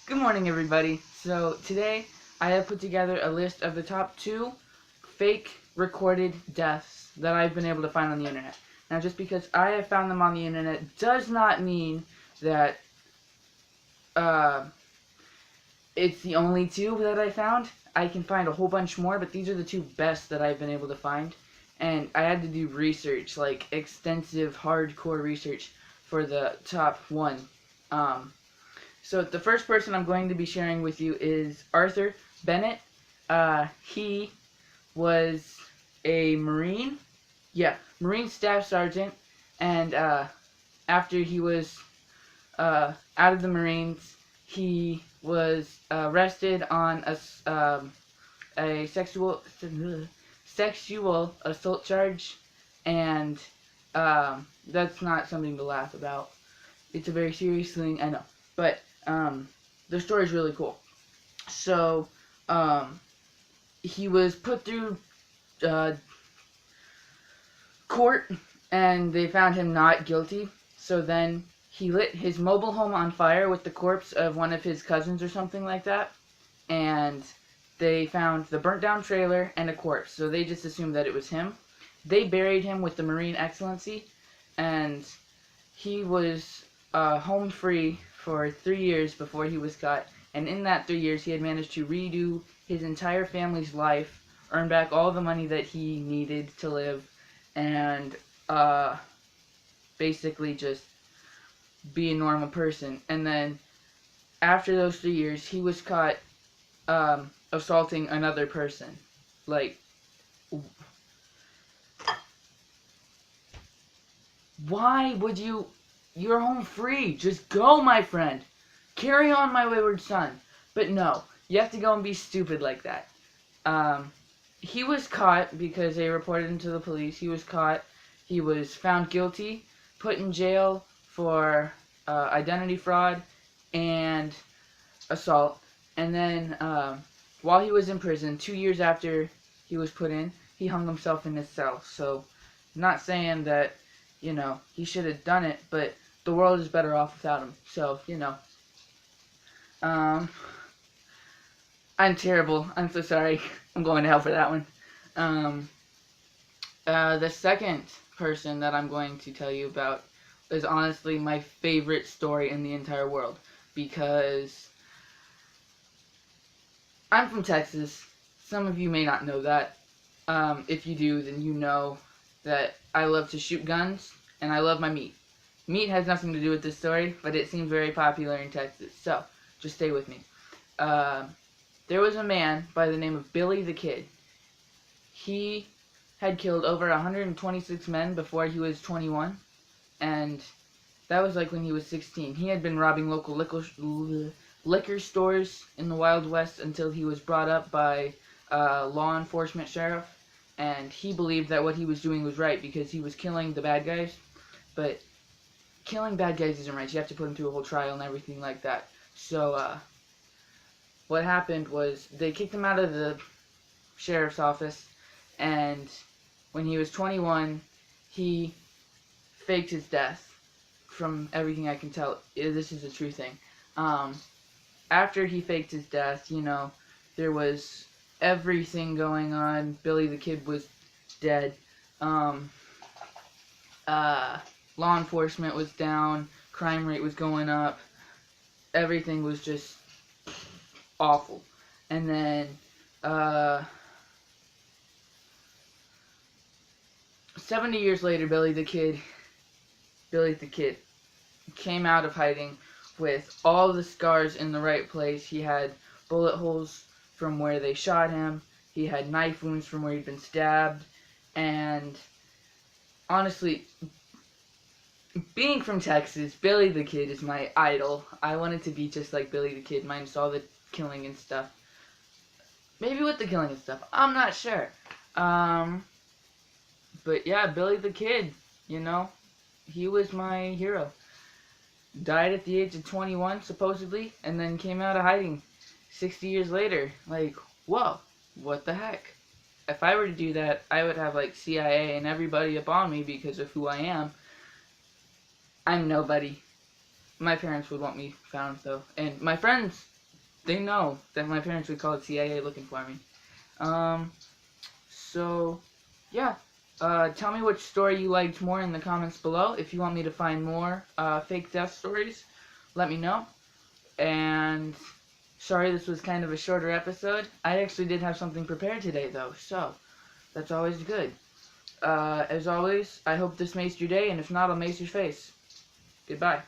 Good morning, everybody. So today I have put together a list of the top 2 fake recorded deaths that I've been able to find on the internet. Now, just because I have found them on the internet does not mean that it's the only 2 that I found. I can find a whole bunch more, but these are the 2 best that I've been able to find. And I had to do research, like extensive, hardcore research for the top 1. So the first person I'm going to be sharing with you is Arthur Bennett. He was a Marine. Yeah, Marine Staff Sergeant. And after he was out of the Marines, he was arrested on a sexual assault charge. And that's not something to laugh about. It's a very serious thing, I know. But the story is really cool. So, he was put through court, and they found him not guilty. So then he lit his mobile home on fire with the corpse of one of his cousins or something like that. And they found the burnt down trailer and a corpse. So they just assumed that it was him. They buried him with the Marine Excellency, and he was home free for 3 years before he was caught, and in that 3 years he had managed to redo his entire family's life, earn back all the money that he needed to live, and basically just be a normal person. And then after those 3 years he was caught assaulting another person. Like, why would you... You're home free. Just go, my friend. Carry on, my wayward son. But no, you have to go and be stupid like that. He was caught because they reported him to the police. He was caught. He was found guilty, put in jail for identity fraud and assault. And then while he was in prison, 2 years after he was put in, he hung himself in his cell. So, not saying that, you know, he should have done it, but the world is better off without him. So, you know. I'm terrible. I'm so sorry. I'm going to hell for that one. The second person that I'm going to tell you about is honestly my favorite story in the entire world. Because I'm from Texas. Some of you may not know that. If you do, then you know that I love to shoot guns, and I love my meat. Meat has nothing to do with this story, but it seems very popular in Texas, so just stay with me. There was a man by the name of Billy the Kid. He had killed over 126 men before he was 21, and that was like when he was 16. He had been robbing local liquor stores in the Wild West until he was brought up by a law enforcement sheriff, and he believed that what he was doing was right because he was killing the bad guys. But killing bad guys isn't right. You have to put them through a whole trial and everything like that. So, what happened was they kicked him out of the sheriff's office, and when he was 21, he faked his death. From everything I can tell, this is a true thing. After he faked his death, you know, there was everything going on. Billy the Kid was dead. Law enforcement was down, crime rate was going up, everything was just awful. And then, 70 years later, Billy the Kid came out of hiding with all the scars in the right place. He had bullet holes from where they shot him, he had knife wounds from where he'd been stabbed, and honestly, being from Texas, Billy the Kid is my idol. I wanted to be just like Billy the Kid, minus all the killing and stuff. Maybe with the killing and stuff, I'm not sure. But yeah, Billy the Kid, you know, he was my hero. Died at the age of 21, supposedly, and then came out of hiding 60 years later. Like, whoa, what the heck? If I were to do that, I would have, like, CIA and everybody up on me because of who I am. I'm nobody. My parents would want me found, though. And my friends they know that my parents would call it CIA looking for me. So, yeah. Tell me which story you liked more in the comments below. If you want me to find more fake death stories, let me know. And sorry this was kind of a shorter episode. I actually did have something prepared today, though, so that's always good. As always, I hope this maced your day, and if not, I'll mace your face. Goodbye.